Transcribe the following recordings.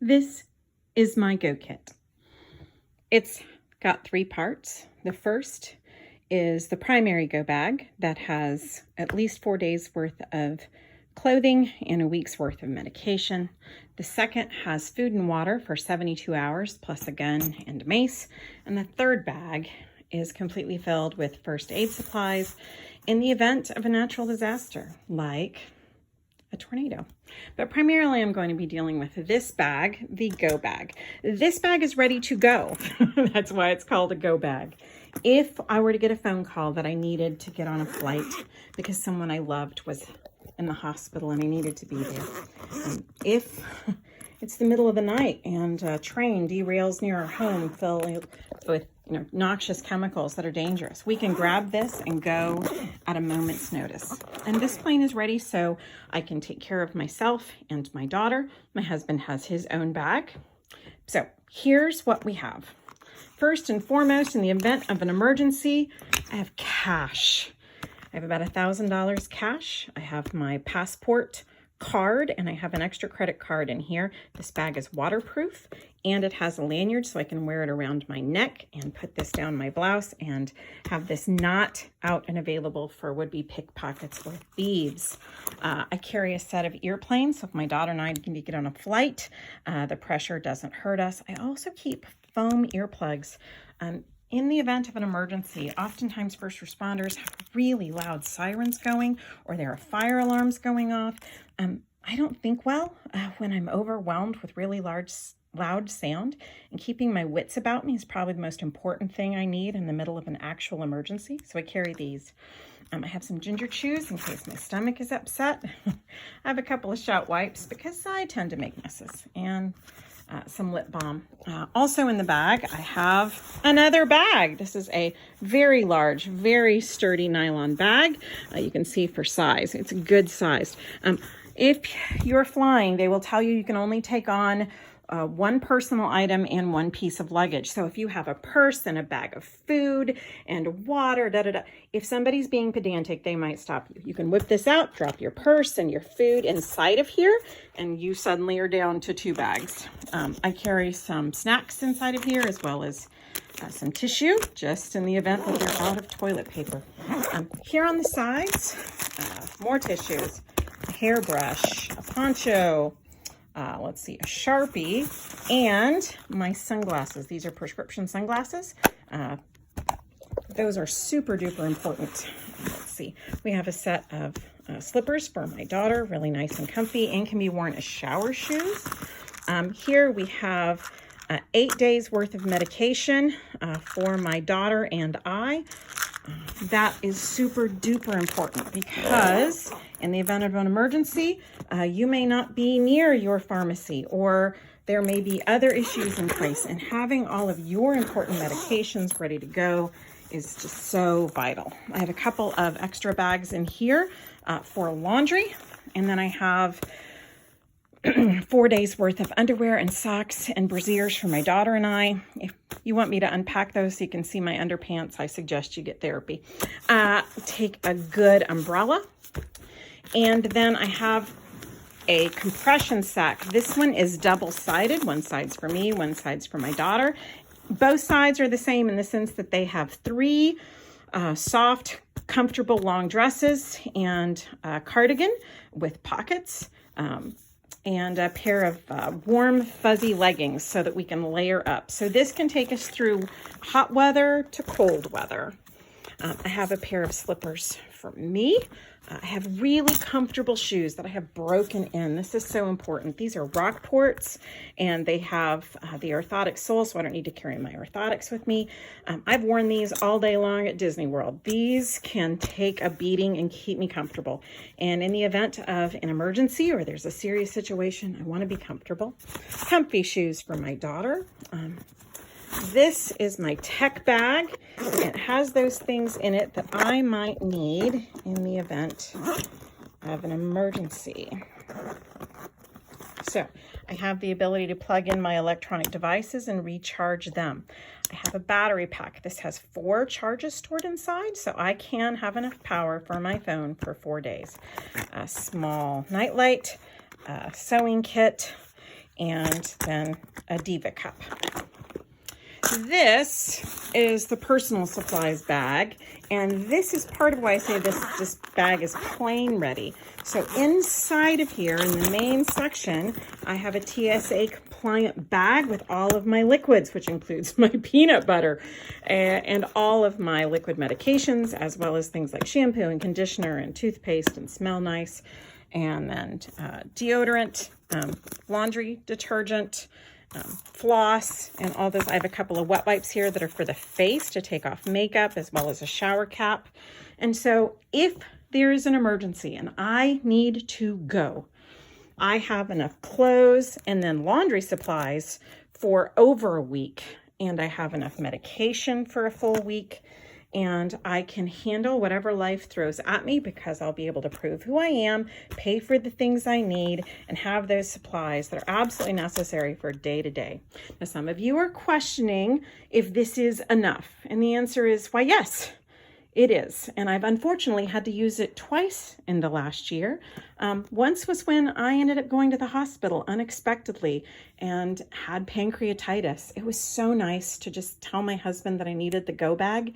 This is my Go Kit. It's got 3 parts. The first is the primary go bag that has at least 4 days worth of clothing and a week's worth of medication. The second has food and water for 72 hours plus a gun and a mace. And the third bag is completely filled with first aid supplies in the event of a natural disaster like a tornado. But primarily I'm going to be dealing with this bag, the Go Bag. This bag is ready to go. That's why it's called a Go Bag. If I were to get a phone call that I needed to get on a flight because someone I loved was in the hospital and I needed to be there. If it's the middle of the night and a train derails near our home filled with noxious chemicals that are dangerous, we can grab this and go at a moment's notice. And this plane is ready so I can take care of myself and my daughter. My husband has his own bag. So here's what we have. First and foremost, in the event of an emergency, I have cash. I have about $1,000 cash. I have my passport card and I have an extra credit card in here. This bag is waterproof and it has a lanyard so I can wear it around my neck and put this down my blouse and have this not out and available for would-be pickpockets or thieves. I carry a set of earplanes so if my daughter and I need to get on a flight, the pressure doesn't hurt us. I also keep foam earplugs. In the event of an emergency, oftentimes first responders have really loud sirens going or there are fire alarms going off. I don't think well when I'm overwhelmed with really loud sound, and keeping my wits about me is probably the most important thing I need in the middle of an actual emergency. So I carry these. I have some ginger chews in case my stomach is upset. I have a couple of shout wipes because I tend to make messes, and some lip balm. Also in the bag, I have another bag. This is a very large, very sturdy nylon bag. You can see for size, it's a good size. If you're flying, they will tell you can only take on one personal item and one piece of luggage. So if you have a purse and a bag of food and water, if somebody's being pedantic, they might stop you. You can whip this out, drop your purse and your food inside of here, and you suddenly are down to 2 bags. I carry some snacks inside of here as well as some tissue, just in the event that you're out of toilet paper. Here on the sides, more tissues, a hairbrush, a poncho, let's see, a Sharpie, and my sunglasses. These are prescription sunglasses. Those are super duper important. Let's see, we have a set of slippers for my daughter, really nice and comfy, and can be worn as shower shoes. Here we have 8 days worth of medication for my daughter and I. That is super duper important because in the event of an emergency, you may not be near your pharmacy or there may be other issues in place, and having all of your important medications ready to go is just so vital. I have a couple of extra bags in here for laundry, and then I have 4 days worth of underwear and socks and brassieres for my daughter and I. If you want me to unpack those so you can see my underpants, I suggest you get therapy. Take a good umbrella. And then I have a compression sack. This one is double-sided. One side's for me, one side's for my daughter. Both sides are the same in the sense that they have 3 soft, comfortable long dresses and a cardigan with pockets. And a pair of warm, fuzzy leggings so that we can layer up. So this can take us through hot weather to cold weather. I have a pair of slippers for me. I have really comfortable shoes that I have broken in. This is so important. These are Rockports, and they have the orthotic sole, so I don't need to carry my orthotics with me. I've worn these all day long at Disney World. These can take a beating and keep me comfortable. And in the event of an emergency or there's a serious situation, I want to be comfortable. Comfy shoes for my daughter. This is my tech bag. It has those things in it that I might need in the event of an emergency. So I have the ability to plug in my electronic devices and recharge them. I have a battery pack. This has 4 charges stored inside, so I can have enough power for my phone for 4 days. A small nightlight, a sewing kit, and then a Diva cup. This is the personal supplies bag, and this is part of why I say this bag is plane ready. So inside of here in the main section, I have a TSA compliant bag with all of my liquids, which includes my peanut butter and all of my liquid medications, as well as things like shampoo and conditioner and toothpaste and Smell Nice, and then deodorant, laundry detergent, floss, and all those. I have a couple of wet wipes here that are for the face to take off makeup, as well as a shower cap. And so if there is an emergency and I need to go, I have enough clothes and then laundry supplies for over a week, and I have enough medication for a full week, and I can handle whatever life throws at me because I'll be able to prove who I am, pay for the things I need, and have those supplies that are absolutely necessary for day to day. Now, some of you are questioning if this is enough, and the answer is, why, yes, it is. And I've unfortunately had to use it twice in the last year. Once was when I ended up going to the hospital unexpectedly and had pancreatitis. It was so nice to just tell my husband that I needed the go bag,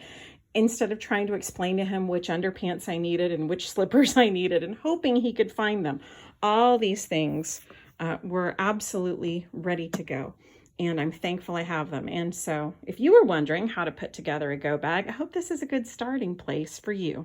instead of trying to explain to him which underpants I needed and which slippers I needed and hoping he could find them. All these things were absolutely ready to go, and I'm thankful I have them. And so if you were wondering how to put together a go bag, I hope this is a good starting place for you.